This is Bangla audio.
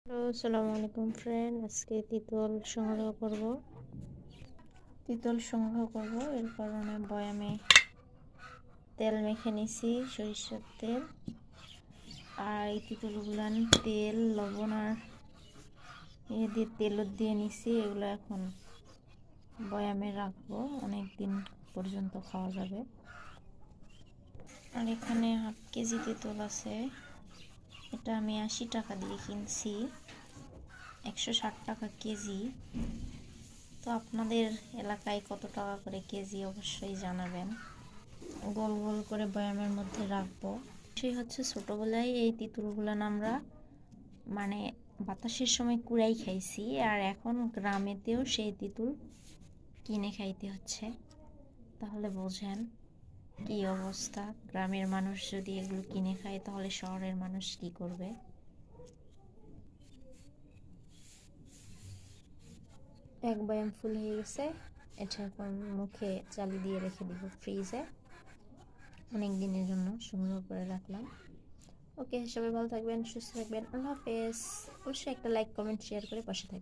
হ্যালো, আসসালামু আলাইকুম ফ্রেন্ড। আজকে তিতল সংগ্রহ করব। এর কারণে বয়ামে তেল মেখে নিছি, সরিষার তেল। আর এই তিতলগুলান তেল লবণ আর দিয়ে তেল দিয়ে নিছি। এগুলো এখন বয়ামে রাখবো, অনেক দিন পর্যন্ত খাওয়া যাবে। আর এখানে হাফ কেজি তিতল আছে। এটা আমি 80 টাকা দিয়ে কিনছি, 160 টাকা কেজি। তো আপনাদের এলাকায় কত টাকা করে কেজি অবশ্যই জানাবেন। গোল গোল করে বয়ামের মধ্যে রাখবো। সেই হচ্ছে ছোটোবেলায় এই তিতুলগুলো আমরা মানে বাতাসের সময় কুড়াই খাইছি, আর এখন গ্রামেতেও সেই তিতুল কিনে খাইতে হচ্ছে। তাহলে বোঝেন কি অবস্থা। গ্রামের মানুষ যদি এগুলো কিনে খায় তাহলে শহরের মানুষ কি করবে। এক বয়াম ফুল হয়ে গেছে। এটা এখন মুখে চালি দিয়ে রেখে দিব ফ্রিজে, অনেক দিনের জন্য সংগ্রহ করে রাখলাম। ওকে, সবাই ভালো থাকবেন, সুস্থ থাকবেন। আল্লাহ হাফেজ। অবশ্যই একটা লাইক, কমেন্ট, শেয়ার করে পাশে থাকবেন।